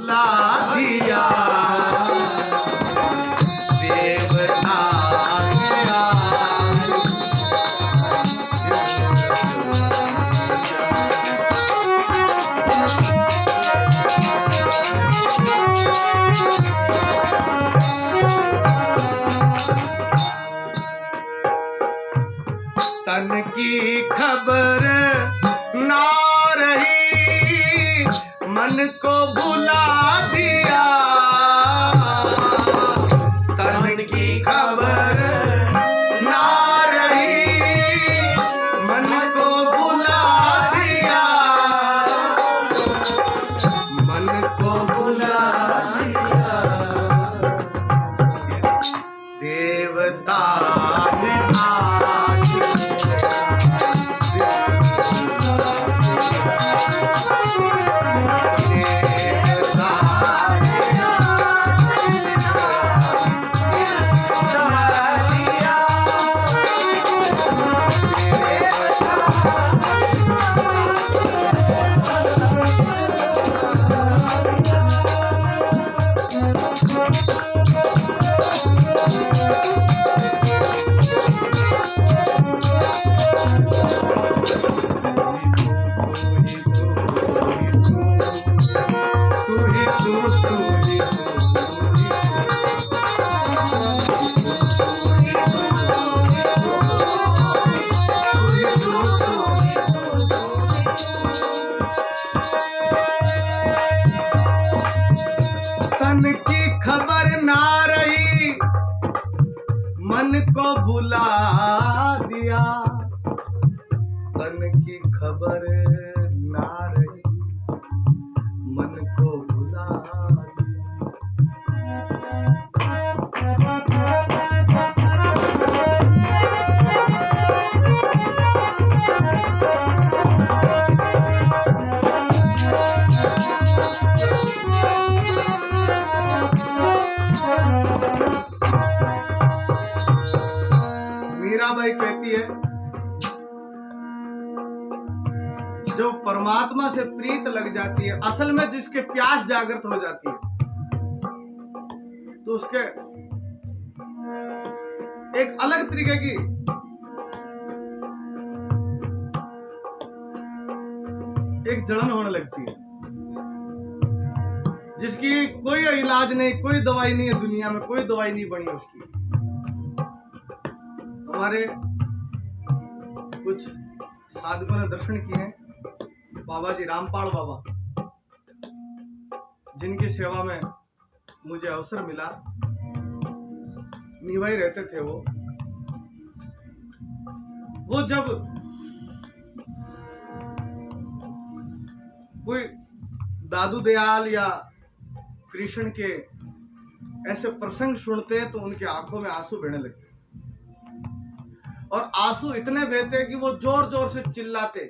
भुला दिया, देवता गया। तन की खबर ना रही, मन को भुला दिया। तन की खबर ना रही, मन को भुला दिया, मन को भुला दिया। देवता ने तन की खबर ना रही, मन को भुला दिया। तन की खबर ना रही, मन को भुला मीराबाई कहती है, जो परमात्मा से प्रीत लग जाती है, असल में जिसके प्यास जागृत हो जाती है, तो उसके एक अलग तरीके की एक जलन होने लगती है, जिसकी कोई इलाज नहीं, कोई दवाई नहीं है दुनिया में, कोई दवाई नहीं बनी उसकी। हमारे कुछ साधकों ने दर्शन किए हैं, बाबा जी रामपाल बाबा, जिनकी सेवा में मुझे अवसर मिला, निभाई रहते थे वो जब कोई दादू दयाल या कृष्ण के ऐसे प्रसंग सुनते तो उनकी आंखों में आंसू बहने लगते, और आंसू इतने बहते कि वो जोर जोर से चिल्लाते,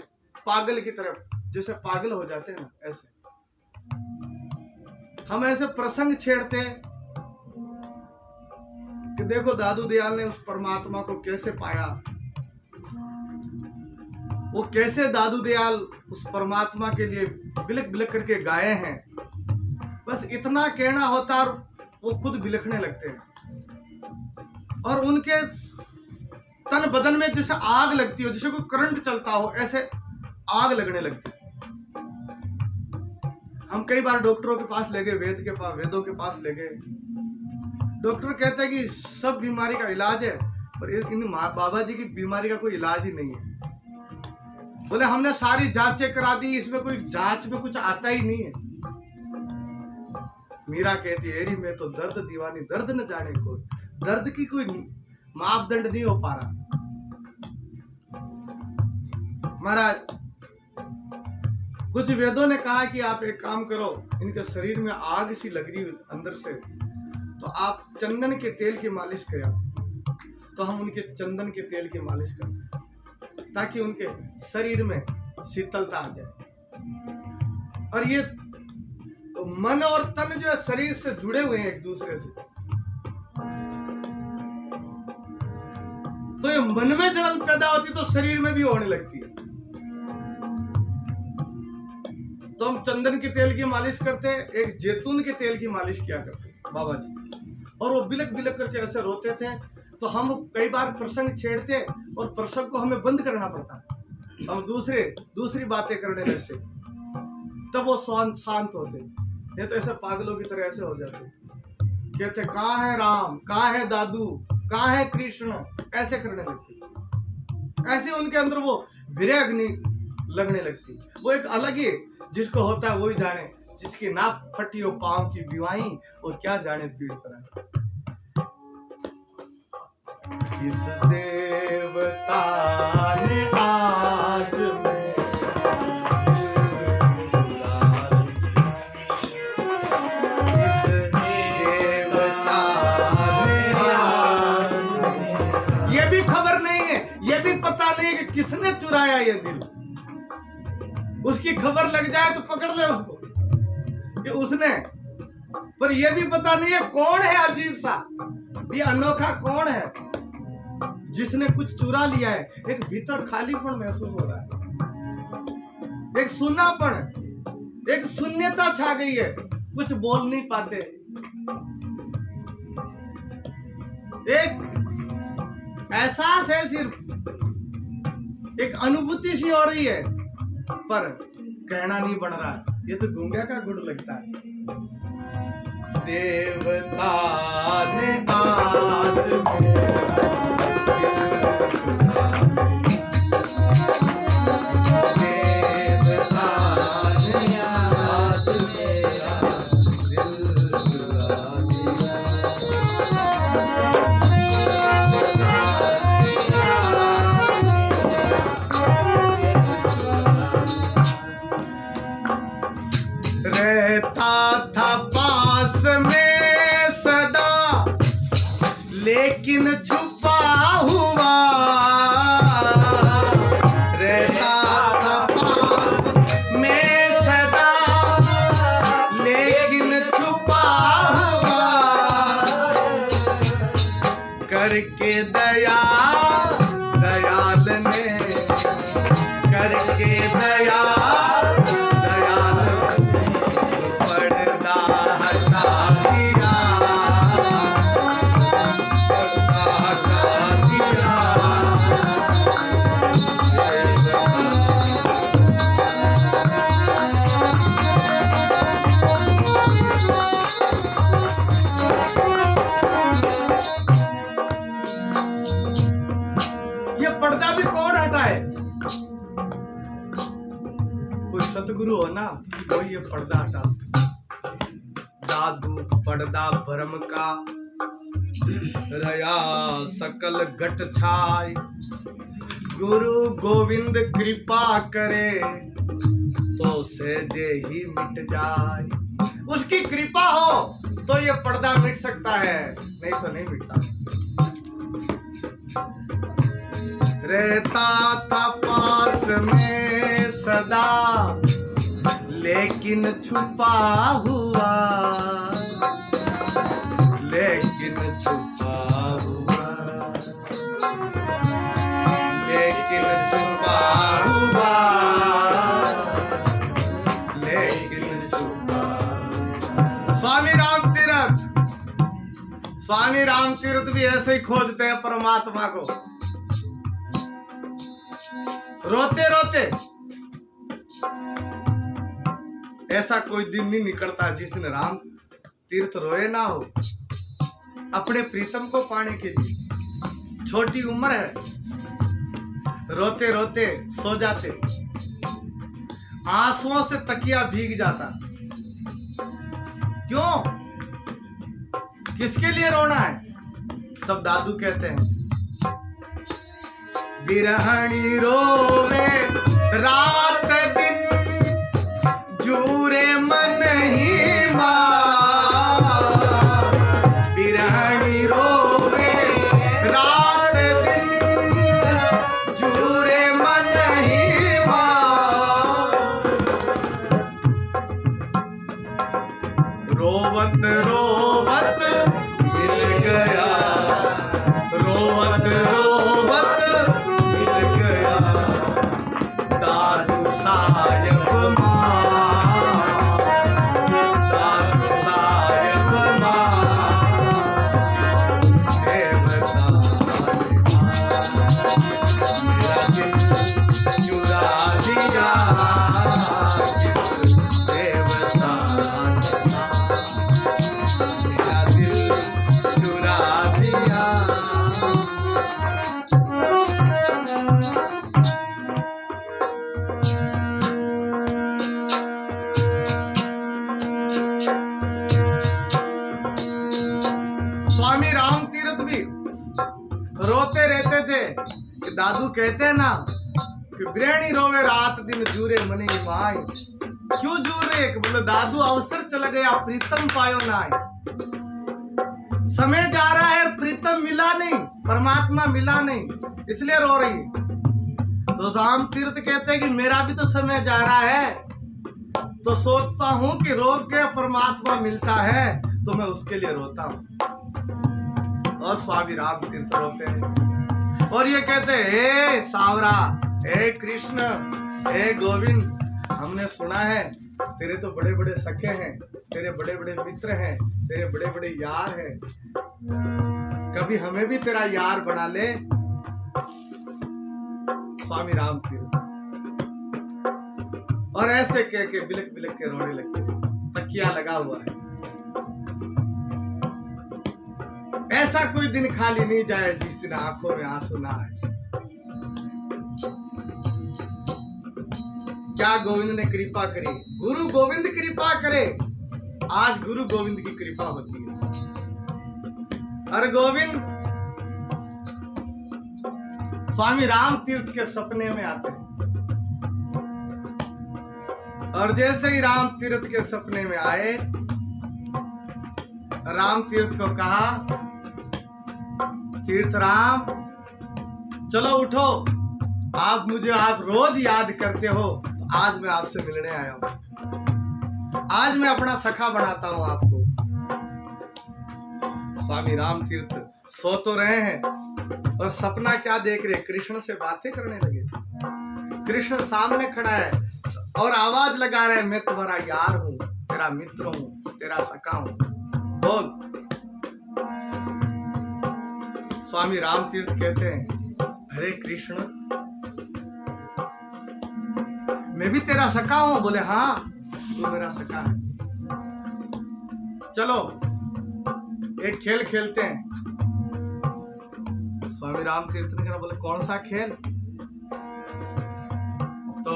पागल की तरफ, जैसे पागल हो जाते हैं ना, ऐसे। हम ऐसे प्रसंग छेड़ते कि देखो दादू दयाल ने उस परमात्मा को कैसे पाया, वो कैसे दादू दयाल उस परमात्मा के लिए बिलख बिलख करके गाए हैं। बस इतना कहना होता और वो खुद बिलखने लगते हैं, और उनके तन बदन में जैसे आग लगती हो, जैसे कोई करंट चलता हो, ऐसे आग लगने लगती। हम कई बार डॉक्टरों के पास ले गए, वेदों के पास ले गए। डॉक्टर कहते हैं कि सब बीमारी का इलाज है, पर इन बाबा जी की बीमारी का कोई इलाज ही नहीं है। बोले हमने सारी जांचें करा दी, इसमें कोई जांच में कुछ आता ही नहीं है। मीरा कहती है, एरी में तो दर्द दीवानी, दर्द न जाने को, दर्द की कोई मापदंड नहीं हो पा रहा। महाराज, कुछ वेदों ने कहा कि आप एक काम करो, इनके शरीर में आग सी लग रही अंदर से, तो आप चंदन के तेल की मालिश करें। तो हम उनके चंदन के तेल की मालिश करते, ताकि उनके शरीर में शीतलता आ जाए। और ये तो मन और तन जो है शरीर से जुड़े हुए हैं एक दूसरे से, तो ये मन में जलन पैदा होती तो शरीर में भी होने लगती है। तो हम चंदन के तेल की मालिश करते, एक जैतून के तेल की मालिश किया करते बाबा जी, और वो बिलक बिलक करके ऐसे रोते थे। तो हम कई बार प्रसंग छेड़ते और प्रसंग को हमें बंद करना पड़ता, हम दूसरी बातें करने लगते, तब वो शांत होते। नहीं तो ऐसे पागलों की तरह ऐसे हो जाते, कहते कहाँ है राम, कहाँ है दादू, कहाँ है कृष्ण, ऐसे करने लगते। ऐसे उनके अंदर वो वीर्य अग्नि लगने लगती। वो एक अलग ही जिसको होता है वही जाने, जिसकी नाक फटी हो पांव की बिवाई, और क्या जाने पीड़ पर। किस देवता ने आज ये भी खबर नहीं है, ये भी पता नहीं है कि किसने चुराया ये दिल। उसकी खबर लग जाए तो पकड़ ले उसको कि उसने, पर ये भी पता नहीं है कौन है अजीब सा, ये अनोखा कौन है जिसने कुछ चुरा लिया है। एक भीतर खालीपन महसूस हो रहा है, एक सुन्नापन, एक शून्यता छा गई है, कुछ बोल नहीं पाते। एक एहसास है, सिर्फ एक अनुभूति सी हो रही है, पर कहना नहीं बन रहा। ये तो गूंगा का गुण लगता है। देवता ने आज लेकिन छुपा हुआ रहता था पास में सदा, लेकिन छुपा हुआ करके दया दयाल ने, करके दया दयाल पर्दा हटा दिया, पर्दा भी कौन हटाए? कोई सतगुरु हो ना, कोई ये पर्दा हटा सकता। दादू पर्दा भरम का रया सकल घट छाय, गुरु गोविंद कृपा करे तो सहजे ही मिट जाए। उसकी कृपा हो तो ये पर्दा मिट सकता है, नहीं तो नहीं मिटता। रहता था पास में सदा, लेकिन छुपा हुआ, लेकिन छुपा हुआ, लेकिन छुपा हुआ, लेकिन छुपा। स्वामी राम तीर्थ, स्वामी राम तीर्थ भी ऐसे ही खोजते हैं परमात्मा को, रोते रोते। ऐसा कोई दिन नहीं निकलता जिस दिन राम तीर्थ रोए ना हो अपने प्रीतम को पाने के लिए। छोटी उम्र है, रोते रोते सो जाते, आंसुओं से तकिया भीग जाता। क्यों, किसके लिए रोना है? तब दादू कहते हैं, बिरहणी रोवे रात दिन, जूरे मन ही मां। बिरहणी रोवे रात दिन, जूरे मन ही मां। रोवत रोवत मिल गया, रोवत रोवत दादू साहेब मां। तीर्थ भी रोते रहते थे कि दादू कहते हैं ना कि ब्रेणी रोवे रात दिन जूरे मनी माई। क्यों जूरे? बोले दादू अवसर चला गया, प्रीतम पायो ना। समय जा रहा है, प्रीतम मिला नहीं, परमात्मा मिला नहीं, इसलिए रो रही है। तो राम तीर्थ कहते हैं कि मेरा भी तो समय जा रहा है, तो सोचता हूं कि रोग के परमात्मा मिलता है तो मैं उसके लिए रोता हूं। और स्वामी राम तीर्थ रोते हैं और ये कहते हैं, हे सावरा, हे कृष्ण, हे गोविंद, हमने सुना है तेरे तो बड़े बड़े सखे हैं, तेरे बड़े बड़े मित्र हैं, तेरे बड़े बड़े यार हैं, कभी हमें भी तेरा यार बना ले। स्वामी राम तीर्थ और ऐसे कह के बिलक बिलक के रोने लगते, तकिया लगा हुआ है। ऐसा कोई दिन खाली नहीं जाए जिस दिन आंखों में आंसू ना आए। क्या गोविंद ने कृपा करी, गुरु गोविंद कृपा करे। आज गुरु गोविंद की कृपा होती है। अरे गोविंद स्वामी राम तीर्थ के सपने में आते हैं और जैसे ही राम तीर्थ के सपने में आए, राम तीर्थ को कहा, तीर्थ राम चलो उठो, आप रोज याद करते हो, तो आज मैं आपसे मिलने आया हूं, आज मैं अपना सखा बनाता हूं आपको। स्वामी राम तीर्थ सो तो रहे हैं और सपना क्या देख रहे, कृष्ण से बातें करने लगे। कृष्ण सामने खड़ा है और आवाज लगा रहे, मैं तुम्हारा यार हूं, तेरा मित्र हूं, तेरा सखा हूं, बोल। स्वामी राम तीर्थ कहते हैं, हरे कृष्ण, मैं भी तेरा सखा हूं। बोले हाँ, तू मेरा सखा है, चलो एक खेल खेलते हैं। स्वामी राम तीर्थ ने कहा, बोले कौन सा खेल? तो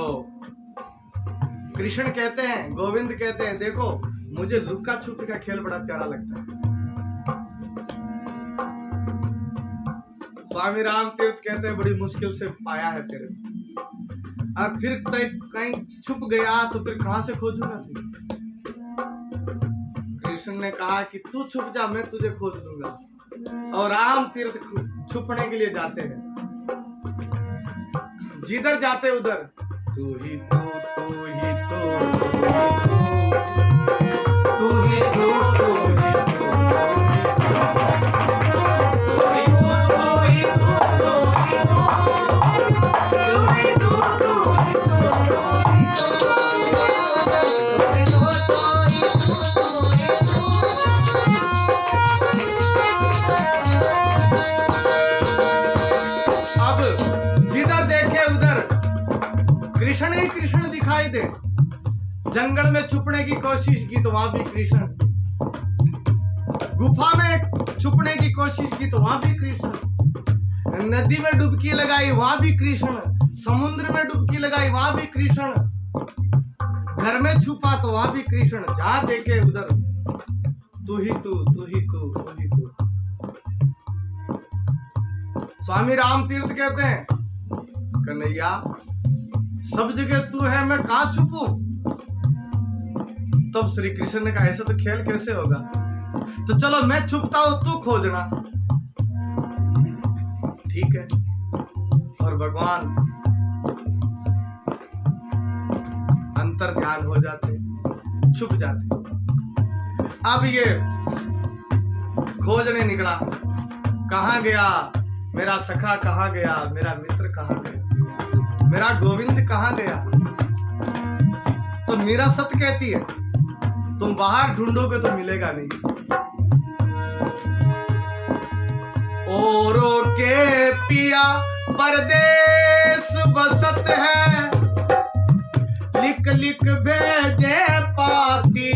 कृष्ण कहते हैं, गोविंद कहते हैं, देखो मुझे लुक्का छुपी का खेल बड़ा प्यारा लगता है। स्वामी राम तीर्थ कहते हैं, बड़ी मुश्किल से पाया है तेरे, और फिर कहीं छुप गया तो फिर कहां से खोजूंगा तुझे? कृष्ण ने कहा कि तू छुप जा, मैं तुझे खोज लूंगा। और राम तीर्थ छुपने के लिए जाते हैं, जिधर जाते उधर तू ही तू, तू ही तू, तू ही तू, तू ही तू, कृष्ण ही कृष्ण दिखाई दे। जंगल में छुपने की कोशिश की तो वहां भी कृष्ण, गुफा में छुपने की कोशिश की तो वहां भी कृष्ण, नदी में डुबकी लगाई वहां भी कृष्ण, समुद्र में डुबकी लगाई वहां भी कृष्ण, घर में छुपा तो वहां भी कृष्ण, जहां देखे उधर तू ही तू, तू ही तू, तू ही तू। स्वामी राम तीर्थ कहते हैं, कन्हैया सब जगह तू है, मैं कहां छुपूं? तब श्री कृष्ण ने कहा, ऐसा तो खेल कैसे होगा, तो चलो मैं छुपता हूं, तू खोजना। ठीक है। और भगवान अंतर ध्यान हो जाते, छुप जाते। अब ये खोजने निकला, कहां गया मेरा सखा, कहां गया मेरा मित्र, कहां गया मेरा गोविंद, कहां गया? तो मीरा सत्य कहती है, तुम बाहर ढूंढोगे तो मिलेगा नहीं। औरों के पिया परदेश बसत है, लिख लिख भेजे पाती।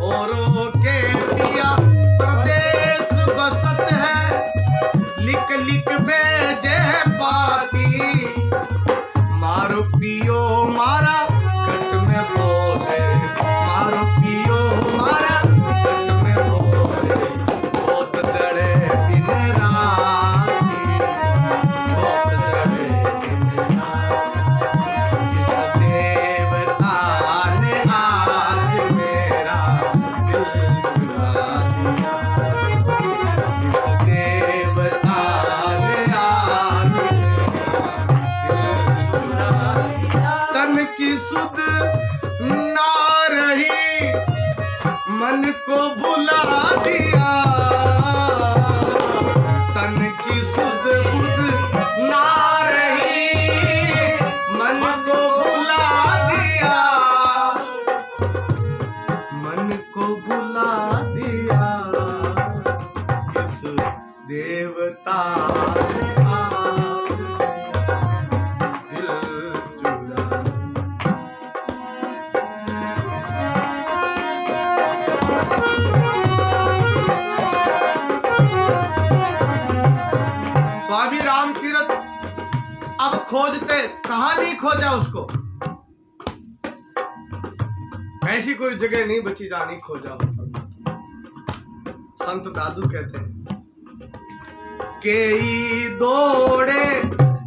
औरों के पिया परदेश बसत है, लिख लिख भेजे पाती। मारो पियो मारा कट में बोले, मारो पियो मारा कट में बोले, बहुत जड़े मन को भुला दिया, तन की सुध बुध ना रही, मन को भुला दिया, मन को भुला दिया, इस देवता ने दिल चुरा। स्वामी राम तीरथ अब खोजते, कहां नहीं खोजा उसको, ऐसी कोई जगह नहीं बची जहां नहीं खोजा हो। संत दादू कहते हैं, केई दौड़े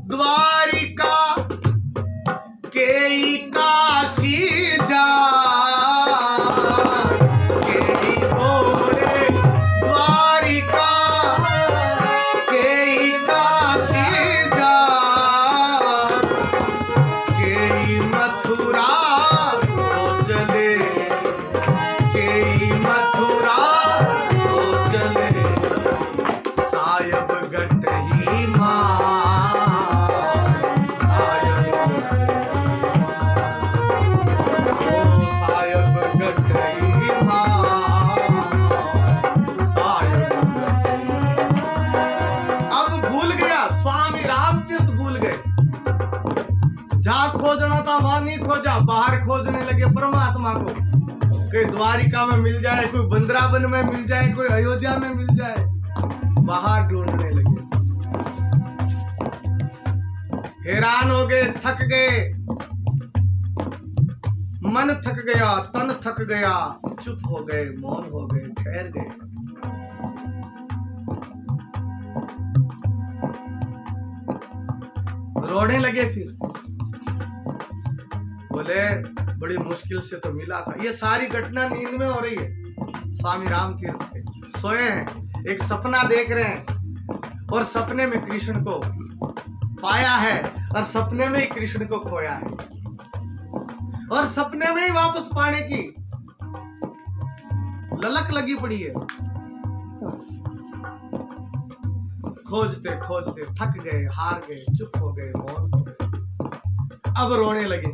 द्वारिका, केई काशी जा, केई दौड़े द्वारिका, केई काशी जा, केई मथुरा हो चले, केई मथुरा हो चले, सायब गटही मां, सायब गटही मां, सायब गटही। अब भूल गया, स्वामी राम तीर्थ भूल गए, जहां खोजना था वहां नहीं खोजा, बाहर खोजने लगे परमात्मा को। कोई द्वारिका में मिल जाए, कोई वृंदावन में मिल जाए, कोई अयोध्या में मिल जाए, बाहर ढूंढने लगे। हैरान हो गए, थक गए, मन थक गया, तन थक गया, चुप हो गए, मौन हो गए, ठहर गए। रोने लगे, फिर बोले बड़ी मुश्किल से तो मिला था। ये सारी घटना नींद में हो रही है। स्वामी राम तीर्थ थे, सोए हैं, एक सपना देख रहे हैं और सपने में कृष्ण को पाया है और सपने में ही कृष्ण को खोया है और सपने में ही वापस पाने की ललक लगी पड़ी है। खोजते खोजते थक गए, हार गए, चुप हो गए, मौन हो गए। अब रोने लगे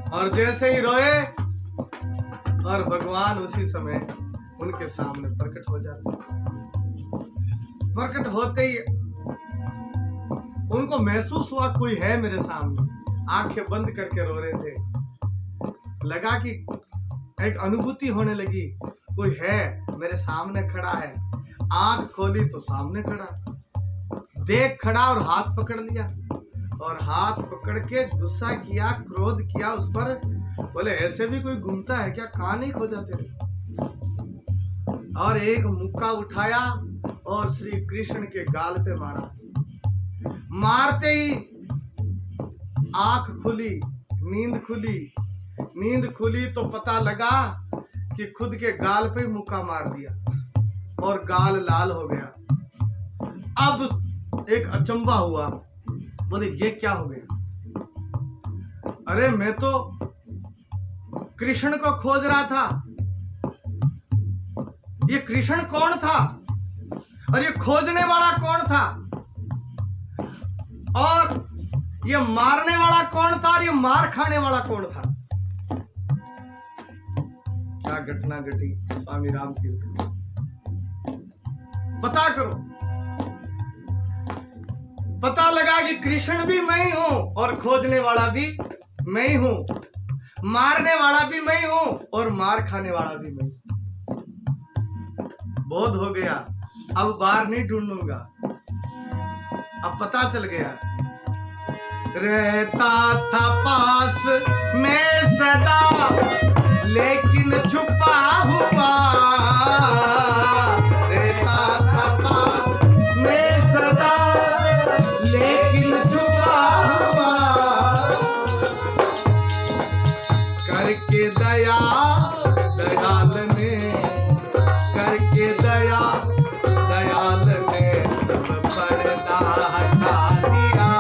और जैसे ही रोए और भगवान उसी समय उनके सामने प्रकट हो जाते। प्रकट होते ही उनको महसूस हुआ कोई है मेरे सामने। आंखें बंद करके रो रहे थे। लगा कि एक अनुभूति होने लगी, कोई है मेरे सामने खड़ा है। आंख खोली तो सामने खड़ा, देख खड़ा और हाथ पकड़ लिया और हाथ पकड़ के गुस्सा किया, क्रोध किया उस पर। बोले ऐसे भी कोई घूमता है क्या, कहां नहीं खो जाते। और एक मुक्का उठाया और श्री कृष्ण के गाल पे मारा। मारते ही आंख खुली, नींद खुली। नींद खुली तो पता लगा कि खुद के गाल पे मुक्का मार दिया और गाल लाल हो गया। अब एक अचंभा हुआ, बोले ये क्या हो गया। अरे मैं तो कृष्ण को खोज रहा था, ये कृष्ण कौन था और ये खोजने वाला कौन था और ये मारने वाला कौन था और ये मार खाने वाला कौन था। क्या घटना घटी स्वामी राम तीर्थ की, पता करो। पता लगा कि कृष्ण भी मैं ही हूं और खोजने वाला भी मैं ही हूं, मारने वाला भी मैं ही हूं और मार खाने वाला भी मैं। बोध हो गया, अब बाहर नहीं ढूंढूंगा। अब पता चल गया, रहता था पास में सदा लेकिन छुपा हुआ। रहता था पास में सदा लेकिन छुपा हुआ। करके दया दयाल ने, करके दया दयाल ने सब पर्दा हटा दिया,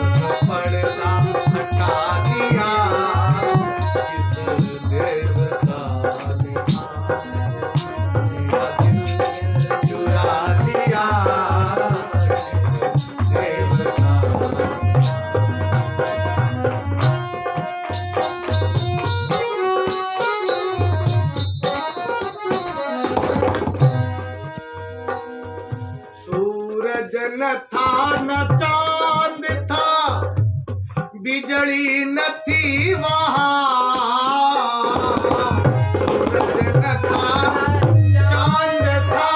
सब पर्दा हटा दिया। इस देवता न था न चांद था, बिजली न थी वहां। सूरज न था, चांद था,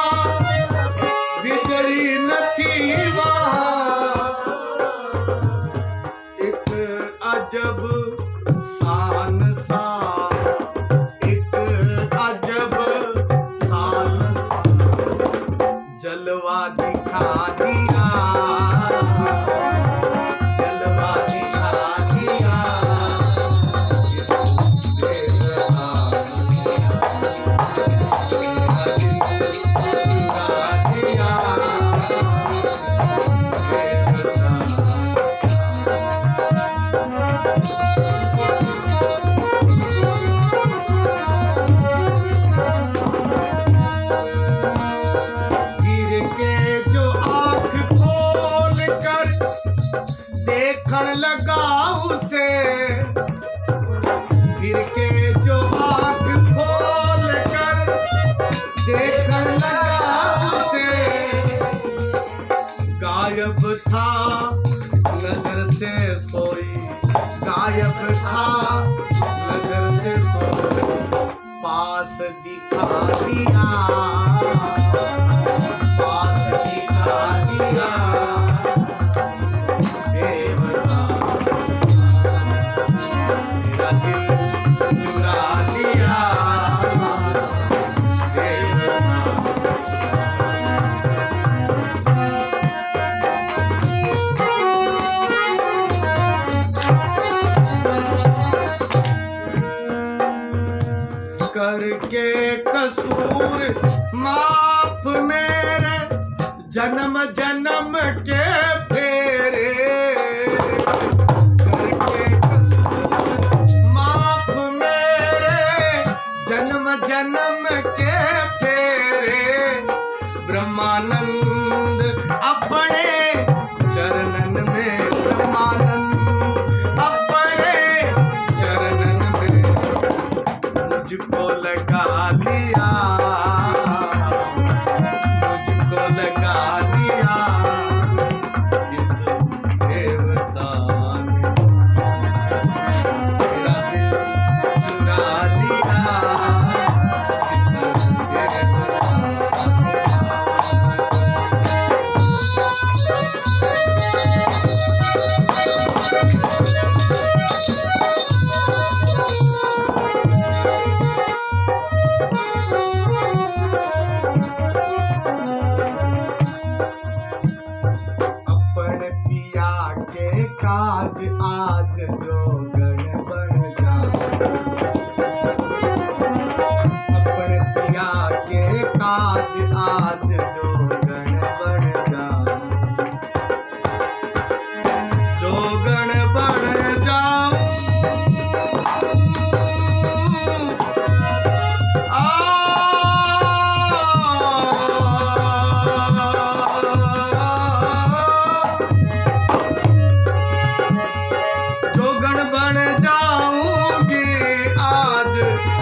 बिजली न थी वहां। एक अजब शान सा, एक अजब शान सा जलवा दिखा दिया, जलवा दिखा दिया। देखण लगा उसे, फिर के जो आँख खोल कर देखण लगा उसे, गायब था नजर से सोई, गायब था नजर से सोई। पास दिखा दिया, पास दिखा दिया। करके कसूर माफ मेरे, जन्म जन्म के फेरे। करके कसूर माफ मेरे, जन्म जन्म के फेरे। ब्रह्मानंद अपने चरणन में, ब्रह्मानंद अपने चरणन में मुझको लगा दिया, मुझको लगा दिया। किस देवता ने मेरा दिल चुरा लिया, किस देवता। काज आज जो गण बन जाए, अपने पिया के काज आज जो गण बन जाए, जो गण बन जाऊं बन जाऊंगी आज,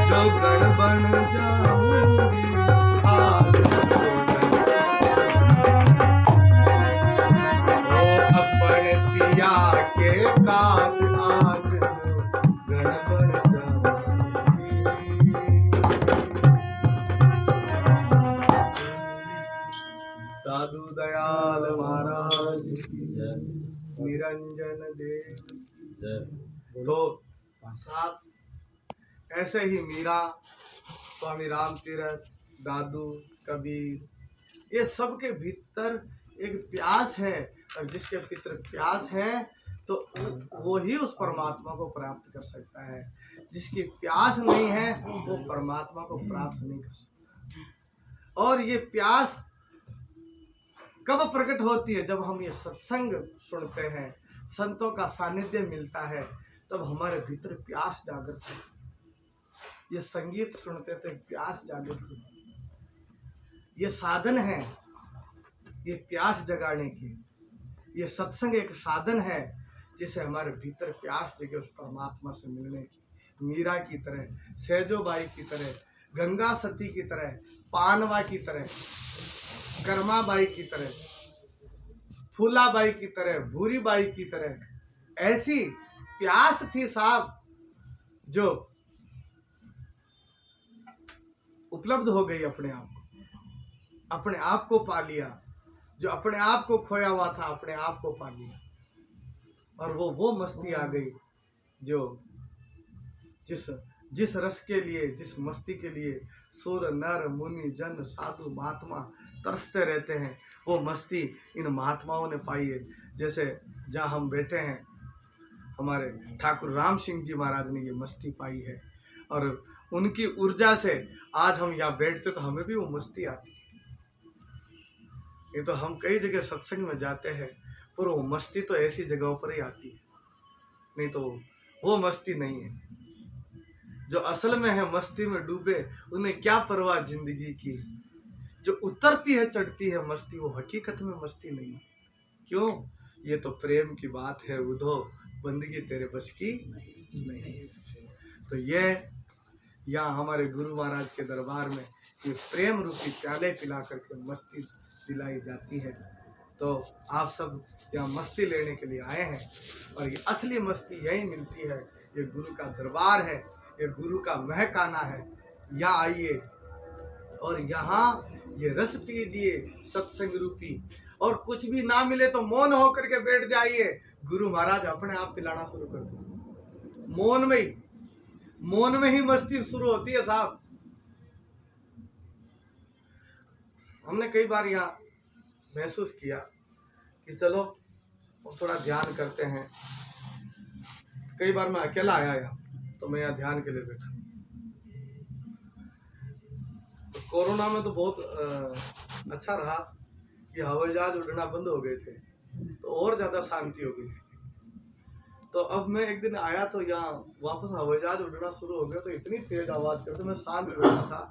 जो गण बन जाऊंगी आज। ओ अपने पिया के काज आज जो गण बन जाऊंगी। साधु दयाल महाराज निरंजन देव। तो साहब ऐसे ही मीरा, स्वामी राम तीरथ, दादू, कबीर, ये सब के भीतर एक प्यास है, और जिसके भीतर प्यास है तो वो ही उस परमात्मा को प्राप्त कर सकता है। जिसकी प्यास नहीं है वो परमात्मा को प्राप्त नहीं कर सकता। और ये प्यास कब प्रकट होती है? जब हम ये सत्संग सुनते हैं, संतों का सानिध्य मिलता है, तब हमारे भीतर प्यास जागृत होती है। ये संगीत सुनते थे, प्यास जागृत होती है। ये साधन है, ये प्यास जगाने की। ये सत्संग एक साधन है जिसे हमारे भीतर प्यास जगे उस परमात्मा से मिलने की। मीरा की तरह, सहजोबाई की तरह, गंगा सती की तरह, पानवा की तरह, कर्माबाई की तरह। फूलाबाई की तरह, भूरी बाई की तरह ऐसी प्यास थी साहब जो उपलब्ध हो गई अपने आप को पा लिया, जो अपने आप को खोया हुआ था अपने आप को पा लिया। और वो मस्ती आ गई जो जिस रस के लिए, जिस मस्ती के लिए सुर नर मुनि जन साधु महात्मा तरसते रहते हैं, वो मस्ती इन महात्माओं ने पाई है। जैसे जहाँ हम बैठे हैं, हमारे ठाकुर राम सिंह जी महाराज ने ये मस्ती पाई है, और उनकी ऊर्जा से आज हम यहाँ बैठते तो हमें भी वो मस्ती आती है। ये तो हम कई जगह सत्संग में जाते हैं, पर वो मस्ती तो ऐसी जगहों पर ही आती है, नहीं तो वो मस्ती नहीं है। जो असल में है मस्ती में डूबे, उन्हें क्या परवाह जिंदगी की। जो उतरती है चढ़ती है मस्ती, वो हकीकत में मस्ती नहीं है। क्यों? ये तो प्रेम की बात है उधो, बंदगी तेरे बस की नहीं। तो ये यहाँ हमारे गुरु महाराज के दरबार में ये प्रेम रूपी प्याले पिला करके मस्ती दिलाई जाती है। तो आप सब यहाँ मस्ती लेने के लिए आए हैं, और ये असली मस्ती यही मिलती है। ये गुरु का दरबार है, ये गुरु का महकाना है। यहाँ आइए और यहाँ ये रस पीजिए सत्संग रूपी, और कुछ भी ना मिले तो मौन होकर के बैठ जाइए, गुरु महाराज अपने आप पिलाना शुरू कर दो। मौन में ही मस्ती शुरू होती है साहब। हमने कई बार यहाँ महसूस किया कि चलो थोड़ा ध्यान करते हैं। कई बार मैं अकेला आया यहाँ, तो मैं यहाँ ध्यान के लिए बैठा। तो कोरोना में तो बहुत अच्छा रहा कि हवाई जहाज उड़ना बंद हो गए थे, तो और ज्यादा शांति हो गई। तो अब मैं एक दिन आया तो यहाँ वापस हवाई जहाज उड़ना शुरू हो गया, तो इतनी तेज आवाज करते मैं शांत बैठा था।